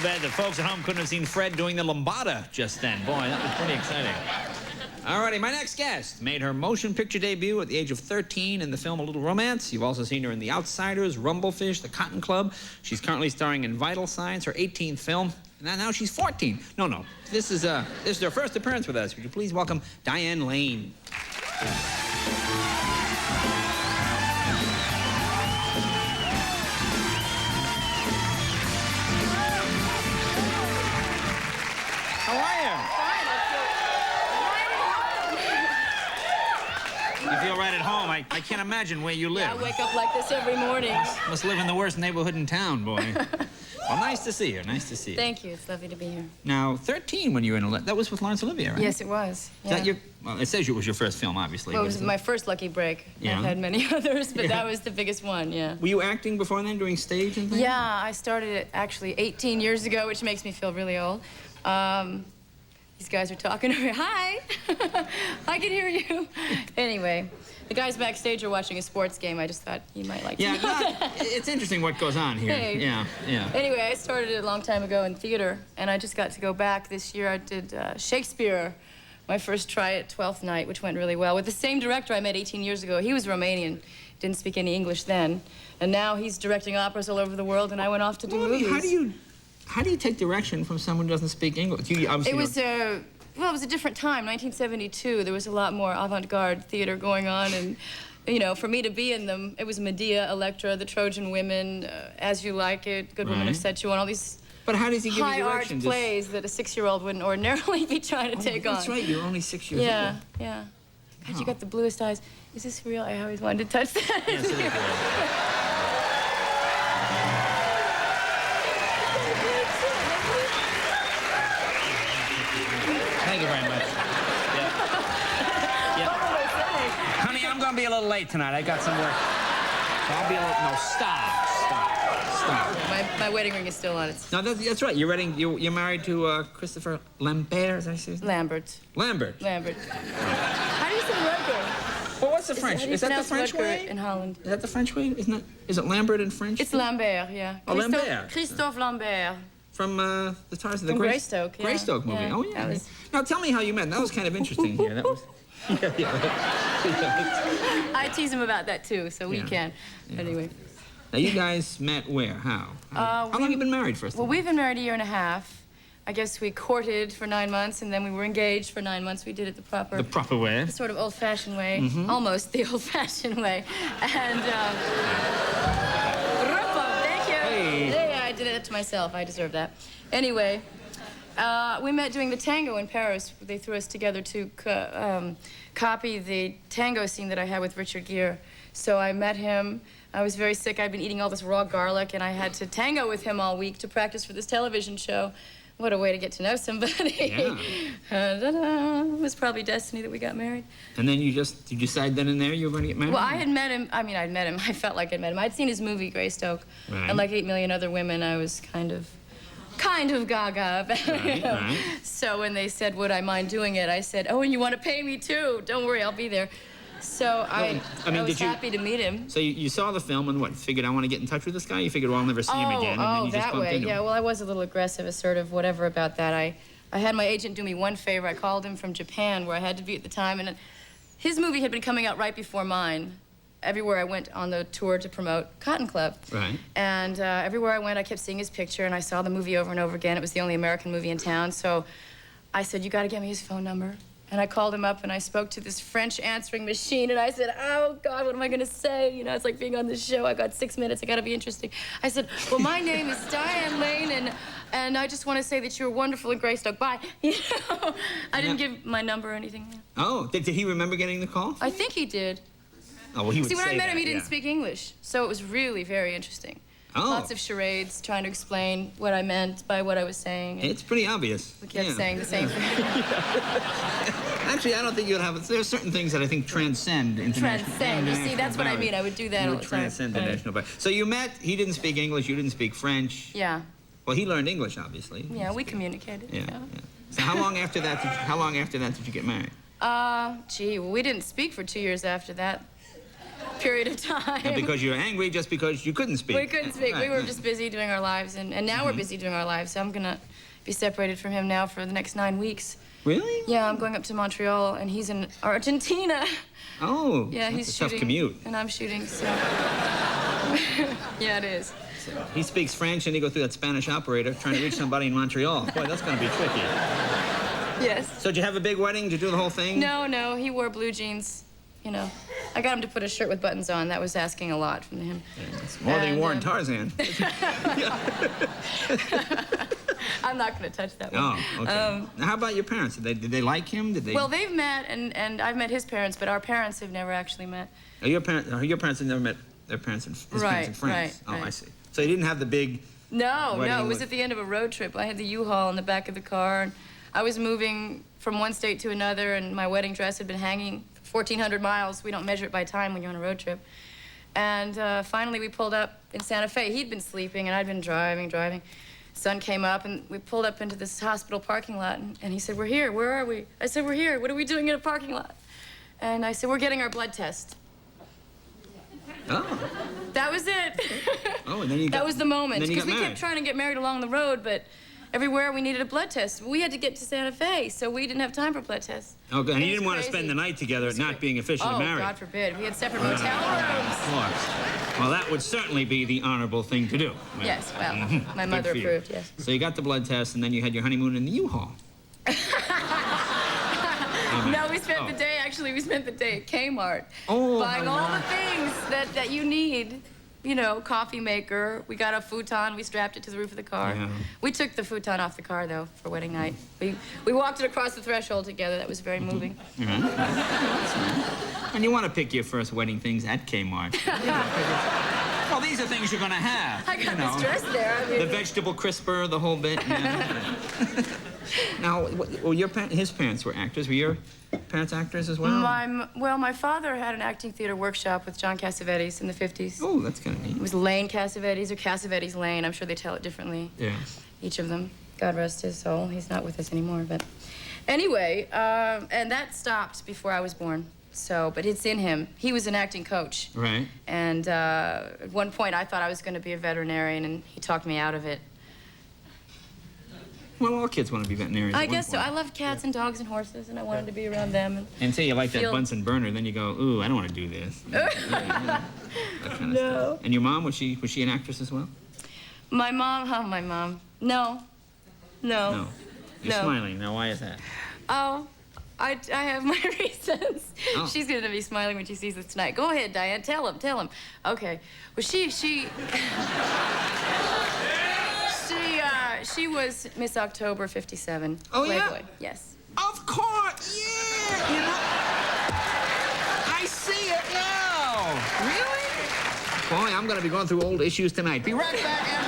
Too bad the folks at home couldn't have seen Fred doing the lambada just then. Boy, that was pretty exciting. Alrighty, my next guest made her motion picture debut at the age of 13 in the film A Little Romance. You've also seen her in The Outsiders, Rumblefish, The Cotton Club. She's currently starring in Vital Signs, her 18th film. And now she's 14. No. This is her first appearance with us. Would you please welcome Diane Lane. How are you? You feel right at home. I can't imagine where you live. Yeah, I wake up like this every morning. Must live in the worst neighborhood in town, boy. Well, nice to see you. Nice to see you. Thank you. It's lovely to be here. Now, 13 when you were in that was with Laurence Olivier, right? Yes, it was. Yeah. Is that your, well, it says it was your first film, obviously. Well, it was my first lucky break. Yeah. I've had many others, but that was the biggest one, yeah. Were you acting before then, doing stage and things? Yeah, I started it actually 18 years ago, which makes me feel really old. These guys are talking to me. Hi! I can hear you. Anyway, the guys backstage are watching a sports game. I just thought you might like to know that. It's interesting what goes on here. Hey. Yeah. Anyway, I started it a long time ago in theater, and I just got to go back this year. I did Shakespeare, my first try at 12th Night, which went really well, with the same director I met 18 years ago. He was Romanian, didn't speak any English then, and now he's directing operas all over the world, and I went off to do movies. How do you take direction from someone who doesn't speak English? It was a different time, 1972. There was a lot more avant-garde theater going on, and, you know, for me to be in them, it was Medea, Electra, The Trojan Women, As You Like It, Good Women Have Set You On, all these but how does he give you high art direction? plays that a 6-year-old wouldn't ordinarily be trying to take on. That's right, you're only 6 years old. Yeah. God, you got the bluest eyes. Is this real? I always wanted to touch that. Yes, it is. Thank you very much. Yeah. Honey, I'm going to be a little late tonight. I got some work. So I'll be a little... No, stop. My wedding ring is still on. No, that's right. You're married to Christopher Lambert, is that his name? Lambert. Lambert. How do you say Rutger? Well, what's the French? Is that the French way? In Holland. Is that the French way? Is it Lambert in French? It's Lambert, yeah. Oh, Lambert. Christophe Lambert. From the Tarzan, the Greystoke, yeah. Greystoke movie. Yeah, Oh, yeah. Now, tell me how you met. That was kind of interesting here. That was... I tease him about that, too, so we can. Anyway. Now, you guys met where? How long have you been married, first of all? Well, we've been married a year and a half. I guess we courted for 9 months, and then we were engaged for 9 months. We did it the proper way. The sort of old-fashioned way. Almost the old-fashioned way. And, thank you. Hey. Yeah, I did it to myself. I deserve that. Anyway, we met doing the tango in Paris. They threw us together to copy the tango scene that I had with Richard Gere. So I met him. I was very sick. I'd been eating all this raw garlic, and I had to tango with him all week to practice for this television show. What a way to get to know somebody. Yeah. It was probably destiny that we got married. And then you decide then and there you were going to get married? Well, I had met him. I mean, I'd met him. I felt like I'd met him. I'd seen his movie, Greystoke. Right. And like 8 million other women, I was kind of gaga about it. Right. So when they said, would I mind doing it, I said, oh, and you want to pay me too? Don't worry, I'll be there. So I was happy to meet him. So you saw the film and what, figured I want to get in touch with this guy? You figured, well, I'll never see him again, and then you just that bumped way. into him. Yeah, well, I was a little aggressive, assertive, whatever about that. I had my agent do me one favor. I called him from Japan, where I had to be at the time, and his movie had been coming out right before mine. Everywhere I went on the tour to promote Cotton Club. Right. And everywhere I went, I kept seeing his picture, and I saw the movie over and over again. It was the only American movie in town, so I said, you got to get me his phone number. And I called him up, and I spoke to this French answering machine, and I said, oh, God, what am I going to say? You know, it's like being on this show. I got 6 minutes. I got to be interesting. I said, well, my name is Diane Lane, and I just want to say that you're wonderful in Greystoke. Bye. You know, I didn't give my number or anything. Oh, did he remember getting the call? I think he did. Oh, well, he would See, when say I met him, that, he didn't speak English, so it was really very interesting. Oh. Lots of charades, trying to explain what I meant by what I was saying. It's pretty obvious. We kept saying the same thing. Actually, I don't think you'll have... There are certain things that I think transcend international... Transcend. You see, that's what I mean. I would do that all the time. Transcend the national barrier. So you met, he didn't speak English, you didn't speak French. Yeah. Well, he learned English, obviously. Yeah, we communicated. Yeah. So how long after that did you get married? Gee, well, we didn't speak for 2 years after that. period of time. And because you're angry just because you couldn't speak. We couldn't speak. Right, We were right. just busy doing our lives, and now we're busy doing our lives, so I'm going to be separated from him now for the next 9 weeks. Really? Yeah, I'm going up to Montreal, and he's in Argentina. Oh, Yeah, that's he's a shooting. tough commute. And I'm shooting, so. Yeah, it is. He speaks French and he goes through that Spanish operator trying to reach somebody in Montreal. Boy, that's going to be tricky. Yes. So did you have a big wedding? Did you do the whole thing? No, he wore blue jeans. You know, I got him to put a shirt with buttons on. That was asking a lot from him. Yeah, it's more than you wore in Tarzan. I'm not going to touch that one. Oh, okay. Now, how about your parents? Did they like him? Did they? Well, they've met, and I've met his parents, but our parents have never actually met. Your parents have never met their parents and his parents in France. Right. I see. So you didn't have the big. No, it was with- at the end of a road trip. I had the U-Haul in the back of the car, and I was moving from one state to another, and my wedding dress had been hanging 1,400 miles. We don't measure it by time when you're on a road trip. And finally, we pulled up in Santa Fe. He'd been sleeping, and I'd been driving. Sun came up, and we pulled up into this hospital parking lot, and he said, "We're here. Where are we?" I said, "We're here. What are we doing in a parking lot?" And I said, "We're getting our blood test." Oh. That was it. Oh, and then you got. That was the moment. Then you Because got we married. kept trying to get married along the road, but everywhere we needed a blood test. We had to get to Santa Fe, so we didn't have time for blood tests. Okay, and It you was didn't want to crazy. spend the night together, not being officially Oh, married. God forbid. We had separate motel rooms. Of course. Well, that would certainly be the honorable thing to do. Yes, well, my Good mother for you. approved, yes. So you got the blood test, and then you had your honeymoon in the U-Haul. No, we spent the day at Kmart. Oh, buying how all the nice. things that you need. You know, coffee maker. We got a futon. We strapped it to the roof of the car. Yeah. We took the futon off the car, though, for wedding night. We walked it across the threshold together. That was very moving. And you want to pick your first wedding things at Kmart. Well, these are things you're going to have. I got this dress there. I mean, The vegetable crisper, the whole bit. Yeah. Now, well, his parents were actors. Were your parents actors as well? my father had an acting theater workshop with John Cassavetes in the 50s. Oh, that's kind of neat. It was Lane Cassavetes or Cassavetes Lane. I'm sure they tell it differently. Yeah. Each of them. God rest his soul. He's not with us anymore, but anyway, and that stopped before I was born. So, but it's in him. He was an acting coach. Right. And at one point, I thought I was going to be a veterinarian, and he talked me out of it. Well, all kids want to be veterinarians. I at one guess so. point. I love cats and dogs and horses, and I wanted to be around them. And Until you like that feel- Bunsen burner, then you go, ooh, I don't want to do this. That kind of No. stuff. And your mom, was she an actress as well? my mom. No. No. You're No. smiling. Now, why is that? Oh, I have my reasons. Oh. She's going to be smiling when she sees this tonight. Go ahead, Diane. Tell him. Okay. Well, she was Miss October '57. Oh, yeah? Playboy. Yes. Of course, yeah. You know, I see it now. Really? Boy, I'm going to be going through old issues tonight. Be right back.